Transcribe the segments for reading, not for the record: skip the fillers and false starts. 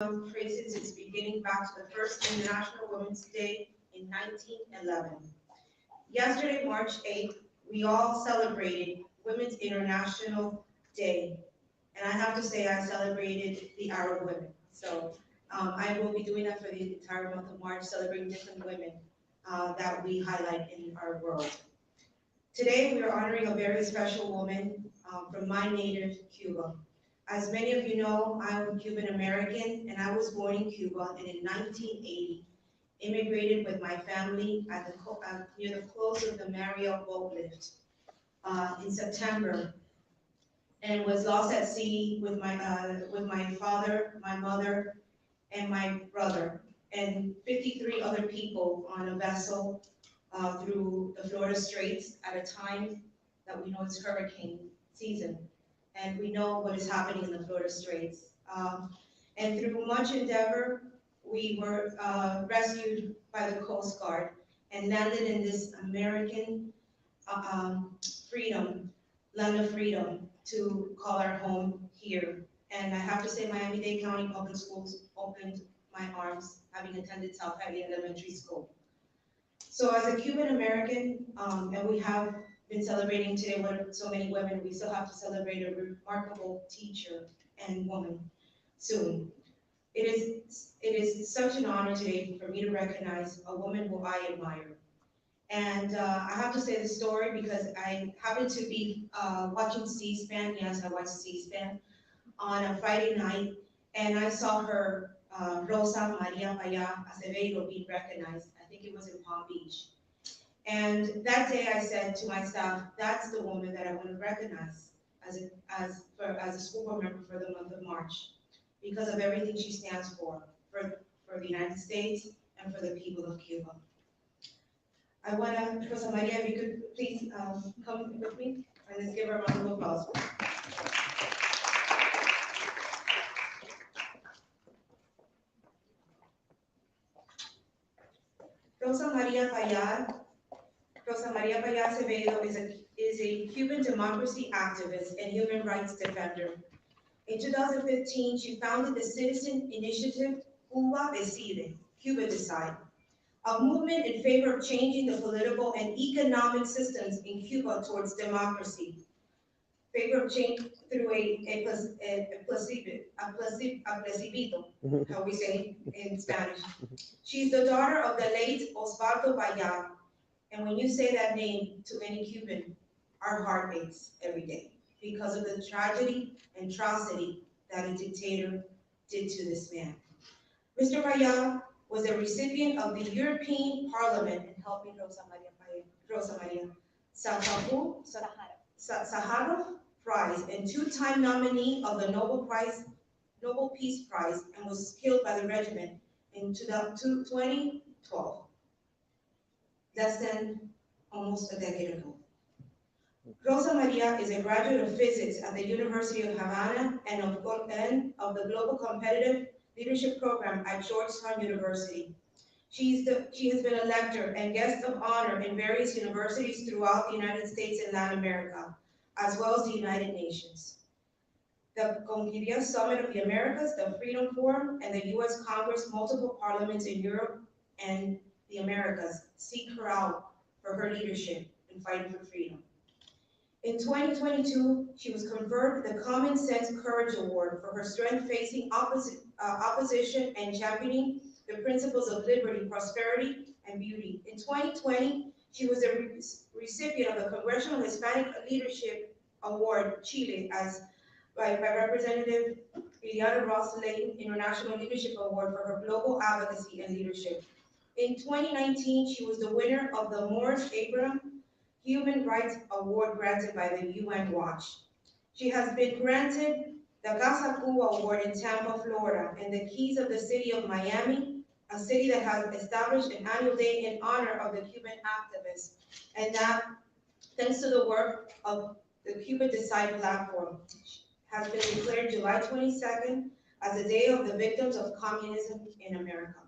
traces its beginning back to the first International Women's Day in 1911. Yesterday, March 8th, we all celebrated Women's International Day. And I have to say, I celebrated the Arab women. So I will be doing that for the entire month of March, celebrating different women that we highlight in our world. Today, we are honoring a very special woman from my native Cuba. As many of you know, I'm Cuban American, and I was born in Cuba, and in 1980, immigrated with my family near the close of the Mariel boat lift in September, and was lost at sea with my father, my mother, and my brother, and 53 other people on a vessel through the Florida Straits at a time that we know is hurricane season. And we know what is happening in the Florida Straits. And through much endeavor, we were rescued by the Coast Guard and landed in this American freedom, land of freedom, to call our home here. And I have to say, Miami-Dade County Public Schools opened my arms, having attended South Hadley Elementary School. So as a Cuban American, and we have been celebrating today with so many women, we still have to celebrate a remarkable teacher and woman soon. It is such an honor today for me to recognize a woman who I admire. And I have to say the story because I happened to be watching C-SPAN. Yes, I watched C-SPAN on a Friday night, and I saw her, Rosa Maria Paya Acevedo, being recognized. I think it was in Palm Beach. And that day I said to my staff, that's the woman that I want to recognize as a school board member for the month of March, because of everything she stands for the United States and for the people of Cuba. I want to, Rosa Maria, if you could please come with me, and let's give her a round of applause. Rosa Maria Paya Acevedo is a Cuban democracy activist and human rights defender. In 2015, she founded the citizen initiative Cuba Decide, Cuba Decide, a movement in favor of changing the political and economic systems in Cuba towards democracy, favor of change through a plebiscito, how we say in Spanish. She's the daughter of the late Osvaldo Paya, and when you say that name to any Cuban, our heart aches every day because of the tragedy and atrocity that a dictator did to this man. Mr. Paya was a recipient of the European Parliament, and help me, Rosa Maria, Saharov Prize, and two-time nominee of the Nobel Peace Prize, and was killed by the regiment in 2012. Less than almost a decade ago. Rosa Maria is a graduate of physics at the University of Havana and of the Global Competitive Leadership Program at Georgetown University. She has been a lecturer and guest of honor in various universities throughout the United States and Latin America, as well as the United Nations. The Conquista Summit of the Americas, the Freedom Forum, and the U.S. Congress, multiple parliaments in Europe and the Americas seek her out for her leadership in fighting for freedom. In 2022, she was conferred the Common Sense Courage Award for her strength facing opposition and championing the principles of liberty, prosperity, and beauty. In 2020, she was a recipient of the Congressional Hispanic Leadership Award, Chile, by Representative Liliana Ross-Lane International Leadership Award for her global advocacy and leadership. In 2019, she was the winner of the Morris Abraham Human Rights Award granted by the UN Watch. She has been granted the Casa Cuba Award in Tampa, Florida, and the keys of the city of Miami, a city that has established an annual day in honor of the Cuban activists, and that, thanks to the work of the Cuba Decide platform, has been declared July 22nd as the Day of the Victims of Communism in America.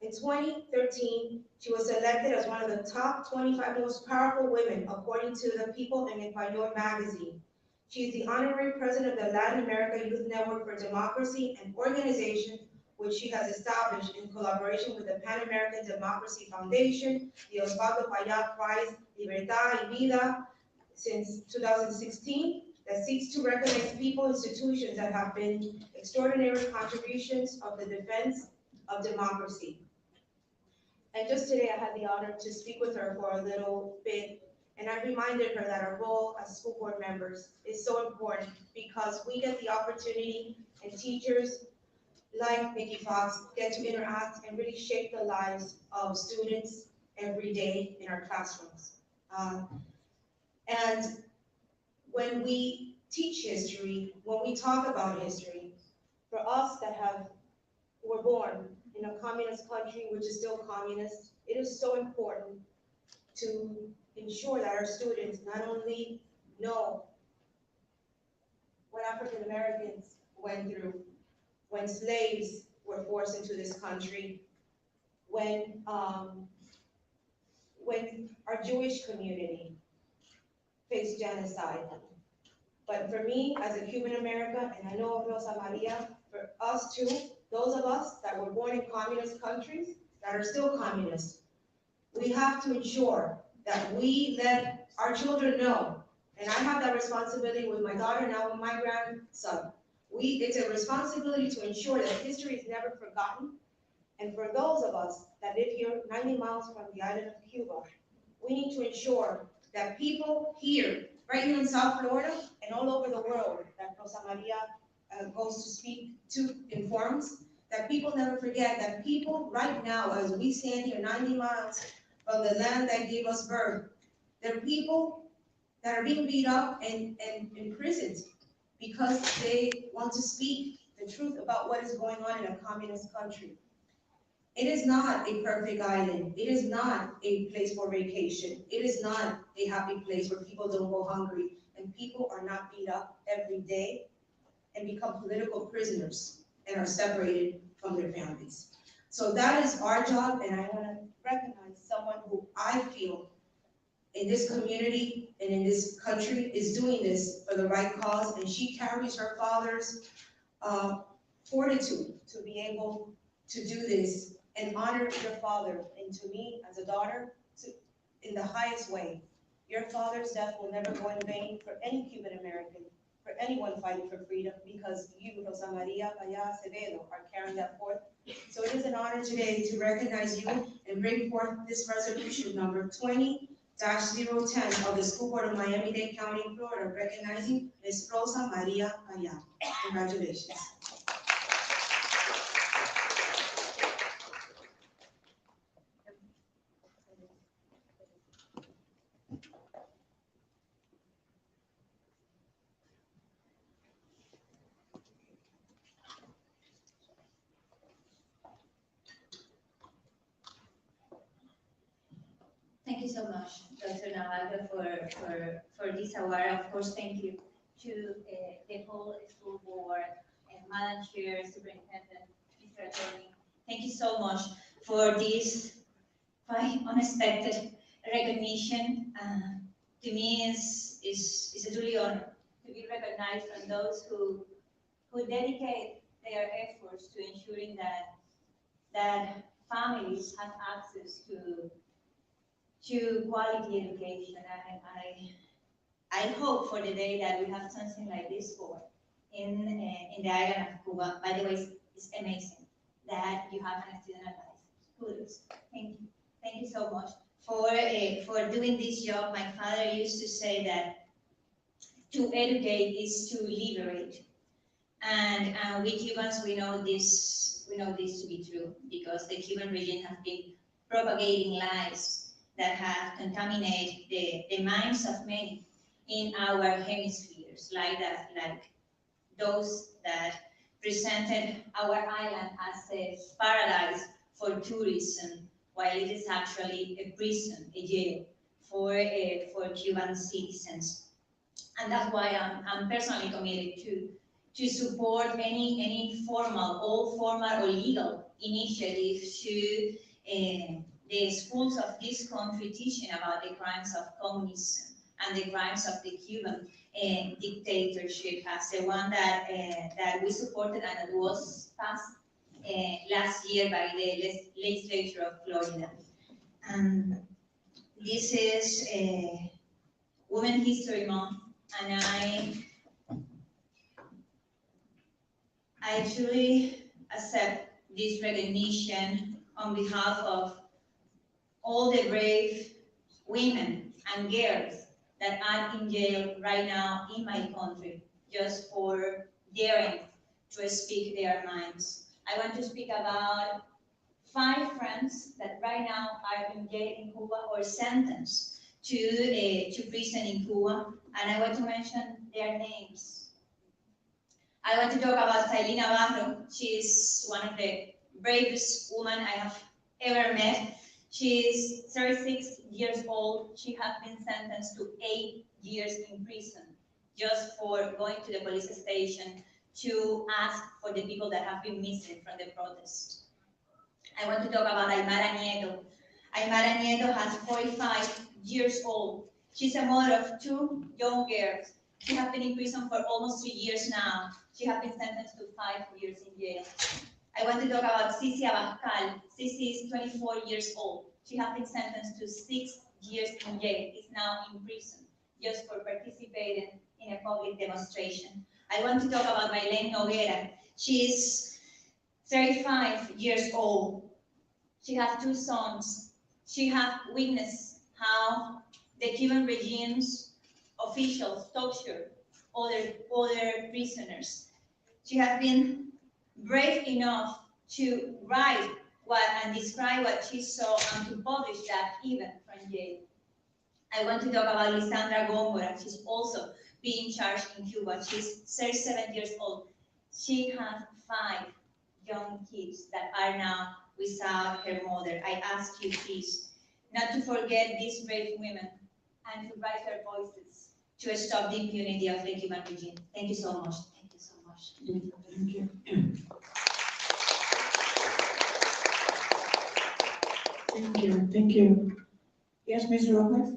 In 2013, she was selected as one of the top 25 most powerful women, according to the People in Español magazine. She is the honorary president of the Latin America Youth Network for Democracy, an organization which she has established in collaboration with the Pan American Democracy Foundation, the Osvaldo Payá Prize, Libertad y Vida, since 2016, that seeks to recognize people, institutions that have been extraordinary contributions of the defense of democracy. And just today, I had the honor to speak with her for a little bit, and I reminded her that our role as school board members is so important because we get the opportunity, and teachers like Nikki Fox get to interact and really shape the lives of students every day in our classrooms. And when we teach history, when we talk about history, for us that were born in a communist country, which is still communist, it is so important to ensure that our students not only know what African Americans went through when slaves were forced into this country, when our Jewish community faced genocide. But for me, as a Cuban American, and I know Rosa Maria, for us too, those of us that were born in communist countries, that are still communist, we have to ensure that we let our children know, and I have that responsibility with my daughter, now with my grandson. It's a responsibility to ensure that history is never forgotten. And for those of us that live here 90 miles from the island of Cuba, we need to ensure that people here, right here in South Florida and all over the world, that Rosa Maria goes to speak to, informs, that people never forget that people right now, as we stand here 90 miles from the land that gave us birth, there are people that are being beat up and imprisoned because they want to speak the truth about what is going on in a communist country. It is not a perfect island. It is not a place for vacation. It is not a happy place where people don't go hungry and people are not beat up every day and become political prisoners and are separated from their families. So that is our job, and I want to recognize someone who I feel in this community and in this country is doing this for the right cause, and she carries her father's fortitude to be able to do this and honor your father, and to me as a daughter, in the highest way. Your father's death will never go in vain for any Cuban American, for anyone fighting for freedom, because you, Rosa Maria Payá Acevedo, are carrying that forth. So it is an honor today to recognize you and bring forth this resolution number 20-010 of the School Board of Miami-Dade County, Florida, recognizing Ms. Rosa Maria Payá. Congratulations. Thank you so much, Dr. Navarro, for this award. Of course, thank you to the whole school board, Madam Chair, Superintendent, Mr. Attorney. Thank you so much for this quite unexpected recognition. To me, is a truly honor to be recognized from those who dedicate their efforts to ensuring that families have access to quality education, and I hope for the day that we have something like this for in the island of Cuba. By the way, it's amazing that you have an student advisor. Kudos. Thank you so much for doing this job. My father used to say that to educate is to liberate, and we Cubans we know this to be true, because the Cuban regime has been propagating lies that have contaminated the minds of many in our hemispheres, like those that presented our island as a paradise for tourism, while it is actually a prison, a jail for Cuban citizens. And that's why I'm personally committed to support any formal or legal initiative to the schools of this country teaching about the crimes of communism and the crimes of the Cuban dictatorship, as the one that we supported and it was passed last year by the legislature of Florida. And this is Women History Month, and I truly accept this recognition on behalf of all the brave women and girls that are in jail right now in my country, just for daring to speak their minds. I want to speak about 5 friends that right now are in jail in Cuba or sentenced to prison in Cuba, and I want to mention their names. I want to talk about Taylor Navarro. She's one of the bravest women I have ever met. She's 36 years old. She has been sentenced to 8 years in prison just for going to the police station to ask for the people that have been missing from the protest. I want to talk about Aymara Nieto. Aymara Nieto has 45 years old. She's a mother of 2 young girls. She has been in prison for almost 3 years now. She has been sentenced to 5 years in jail. I want to talk about Cici Abascal. Cici is 24 years old. She has been sentenced to 6 years in jail. Is now in prison just for participating in a public demonstration. I want to talk about Maylene Noguera. She is 35 years old. She has 2 sons. She has witnessed how the Cuban regime's officials torture other prisoners. She has been brave enough to write and describe what she saw and to publish that even from jail. I want to talk about Lisandra Góngora. She's also being charged in Cuba. She's 37 years old. She has 5 young kids that are now without her mother. I ask you, please, not to forget these brave women and to raise their voices to stop the impunity of the Cuban regime. Thank you so much. Thank you so much. Thank you. Thank you. Thank you. Yes, Ms. Rojas?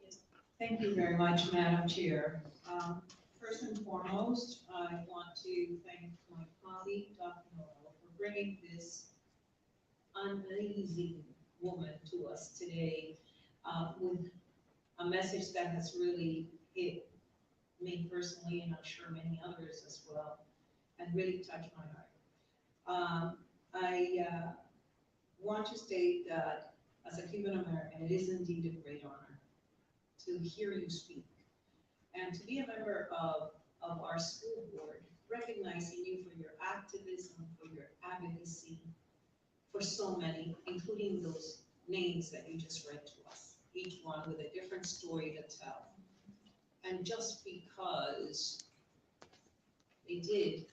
Yes. Thank you very much, Madam Chair. First and foremost, I want to thank my colleague, Dr. Noel, for bringing this amazing woman to us today with a message that has really hit me personally, and I'm sure many others as well, and really touched my heart. I want to state that as a Cuban American, it is indeed a great honor to hear you speak and to be a member of our school board, recognizing you for your activism, for your advocacy, for so many, including those names that you just read to us, each one with a different story to tell. And just because they did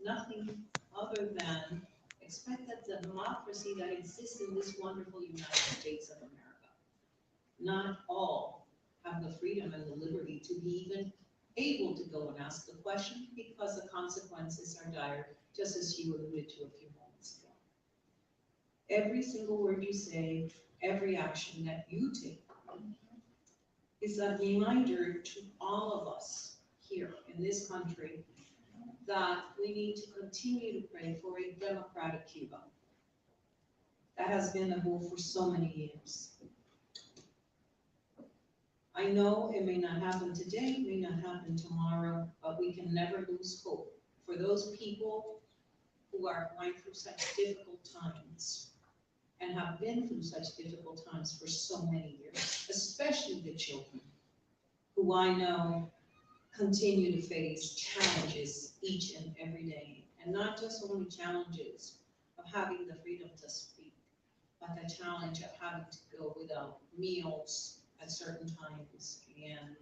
nothing other than expect that the democracy that exists in this wonderful United States of America, not all have the freedom and the liberty to be even able to go and ask the question, because the consequences are dire, just as you alluded to a few moments ago. Every single word you say, every action that you take is a reminder to all of us here in this country that we need to continue to pray for a democratic Cuba. That has been the goal for so many years. I know it may not happen today, it may not happen tomorrow, but we can never lose hope for those people who are going through such difficult times and have been through such difficult times for so many years, especially the children, who I know continue to face challenges each and every day, and not just only challenges of having the freedom to speak, but the challenge of having to go without meals at certain times. And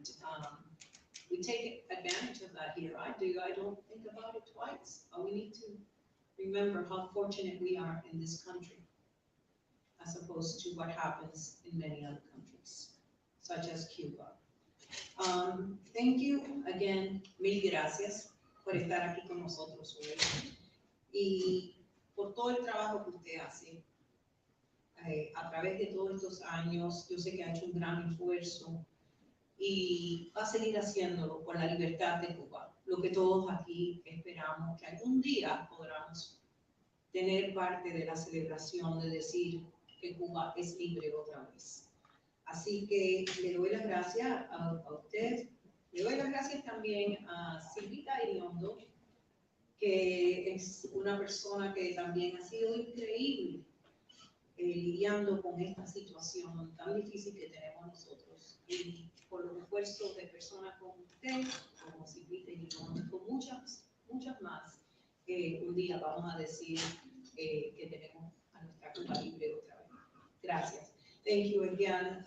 we take advantage of that here. I do. I don't think about it twice. But we need to remember how fortunate we are in this country, as opposed to what happens in many other countries, such as Cuba. Thank you again, mil gracias por estar aquí con nosotros hoy y por todo el trabajo que usted hace a través de todos estos años. Yo sé que ha hecho un gran esfuerzo y va a seguir haciéndolo por la libertad de Cuba, lo que todos aquí esperamos que algún día tener parte de la celebración de decir que Cuba es libre otra vez. Así que le doy las gracias a usted. Le doy las gracias también a Silvita Iriondo, que es una persona que también ha sido increíble lidiando con esta situación tan difícil que tenemos nosotros. Y por los esfuerzos de personas como usted, como Silvita Iriondo, con muchas más, un día vamos a decir que tenemos a nuestra Cuba libre otra vez. Gracias. Thank you again,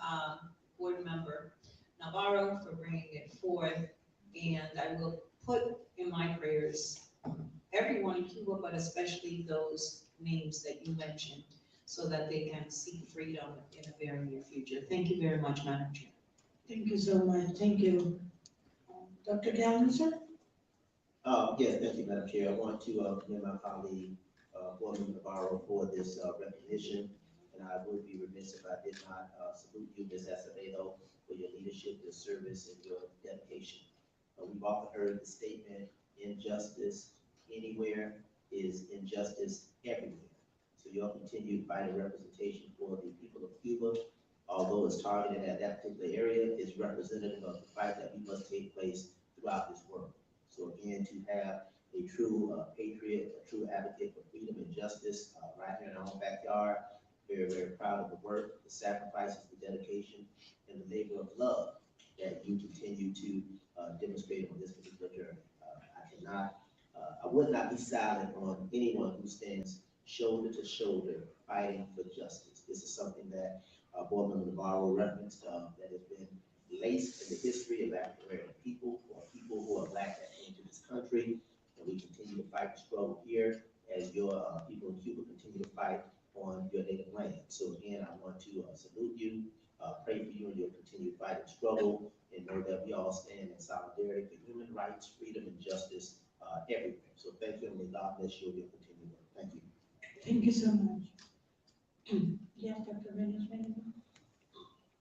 Board Member Navarro, for bringing it forth. And I will put in my prayers everyone in Cuba, but especially those names that you mentioned, so that they can seek freedom in the very near future. Thank you very much, Madam Chair. Thank you so much. Thank you. Dr. Galvin, sir? Yes, thank you, Madam Chair. I want to commend my colleague, Board Member Navarro, for this recognition. And I would be remiss if I did not salute you, Ms. Acevedo, for your leadership, your service, and your dedication. We've often heard the statement, injustice anywhere is injustice everywhere. So your continued fight and representation for the people of Cuba, although it's targeted at that particular area, is representative of the fight that we must take place throughout this world. So again, to have a true patriot, a true advocate for freedom and justice right here in our own backyard, very, very proud of the work, the sacrifices, the dedication, and the labor of love that you continue to demonstrate on this particular journey. I would not be silent on anyone who stands shoulder to shoulder fighting for justice. This is something that Board Member Navarro referenced that has been laced in the history of African American people, or people who are Black that came to this country, and we continue to fight the struggle here as your people in Cuba continue to fight on your native land. So again, I want to salute you, pray for you and your continued fight and struggle, and know that we all stand in solidarity for human rights, freedom, and justice everywhere. So thank you, and may God bless you and your continued work. Thank you. Thank you so much. Yes, Dr. Venezuela?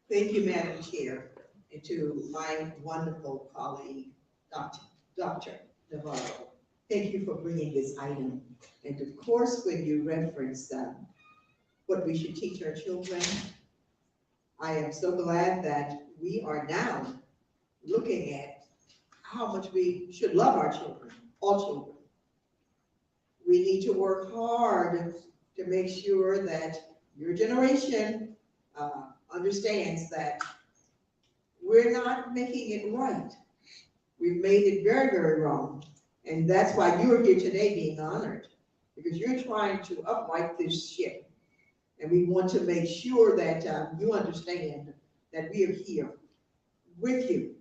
Thank you, Madam Chair, and to my wonderful colleague, Dr. Navarro. Thank you for bringing this item. And of course, when you reference what we should teach our children, I am so glad that we are now looking at how much we should love our children, all children. We need to work hard to make sure that your generation understands that we're not making it right. We've made it very, very wrong. And that's why you're here today being honored, because you're trying to upright this ship. And we want to make sure that you understand that we are here with you.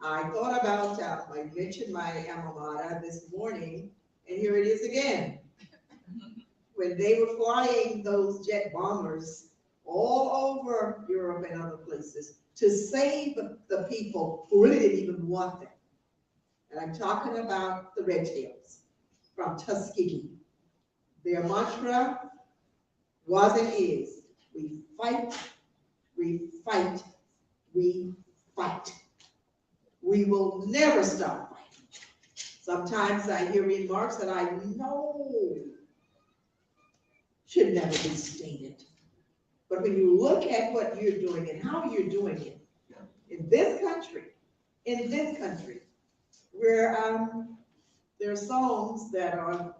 I thought about, I mentioned my alma mater this morning, and here it is again. When they were flying those jet bombers all over Europe and other places to save the people who really didn't even want them. And I'm talking about the Red Tails from Tuskegee. Their mantra was and is, we fight, we fight, we fight. We will never stop fighting. Sometimes I hear remarks that I know should never be stated. But when you look at what you're doing and how you're doing it in this country, where there are songs that are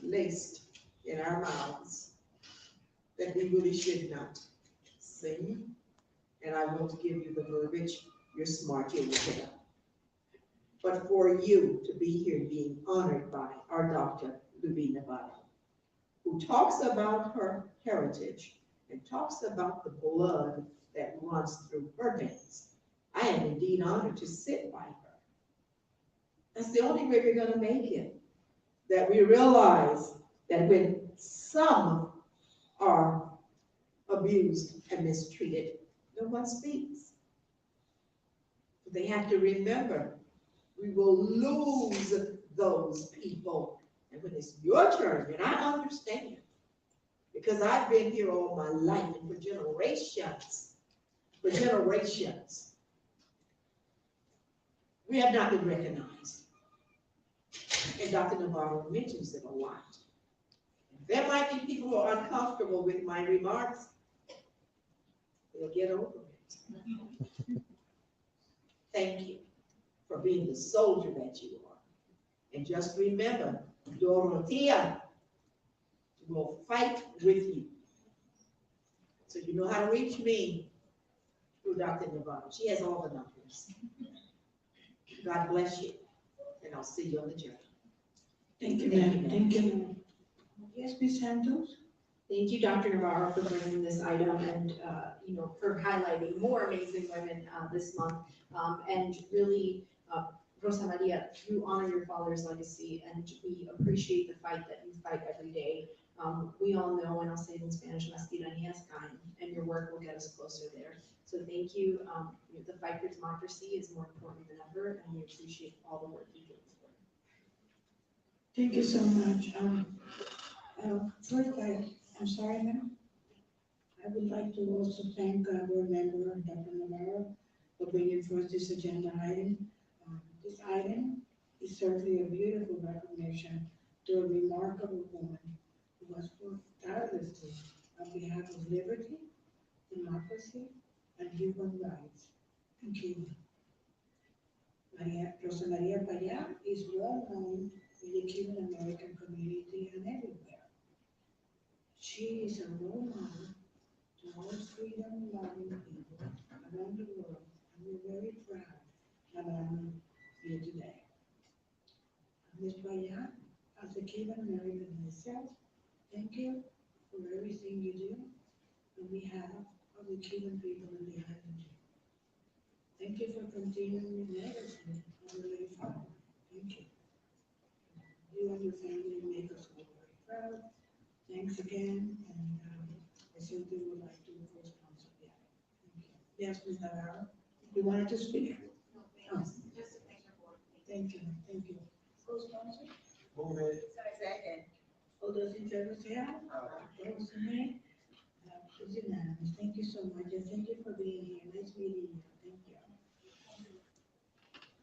laced in our mouths that we really should not sing. And I won't give you the verbiage. You're smart, you'll look it up. But for you to be here being honored by our Dr. Luby Navarro, who talks about her heritage and talks about the blood that runs through her veins, I am indeed honored to sit by her. That's the only way we're going to make it. That we realize that when some are abused and mistreated, no one speaks. But they have to remember, we will lose those people. And when it's your turn, and I understand, because I've been here all my life and for generations, we have not been recognized. And Dr. Navarro mentions it a lot. There might be people who are uncomfortable with my remarks. They'll get over it. Thank you for being the soldier that you are. And just remember, Dorothea will fight with you. So you know how to reach me through Dr. Navarro. She has all the numbers. God bless you, and I'll see you on the journey. Thank you, ma'am. Thank you, ma'am. Yes, Ms. Santos? Thank you, Dr. Navarro, for bringing this item and, for highlighting more amazing women this month. And really, Rosa Maria, you honor your father's legacy, and we appreciate the fight that you fight every day. We all know, and I'll say it in Spanish, las tiranías caen, and your work will get us closer there. So thank you. The fight for democracy is more important than ever, and we appreciate all the work you do. Thank you so much. First, I'm sorry, ma'am. I would like to also thank our board member, Dr. Navarro, for bringing forth this agenda item. This item is certainly a beautiful recognition to a remarkable woman who has worked tirelessly on behalf of liberty, democracy, and human rights in Cuba. Rosa Maria Payá is well known in the Cuban American community and everywhere. She is a role model to most freedom-loving people around the world, and we're very proud that I'm here today. Ms. Payá, as a Cuban American myself, thank you for everything you do on behalf of the Cuban people in the island. Thank you for continuing your legacy on the way forward. Thank you. You and your family make us all very proud. Thanks again, and I simply would like to co-sponsor the item. Thank you. Yes, Ms. Navarro, you wanted to speak? Oh. Thank you, thank you. Co-sponsor? Move it. Second. All those in favor say aye. Those nay? It's unanimous. Thank you so much, and thank you for being here. Nice meeting you.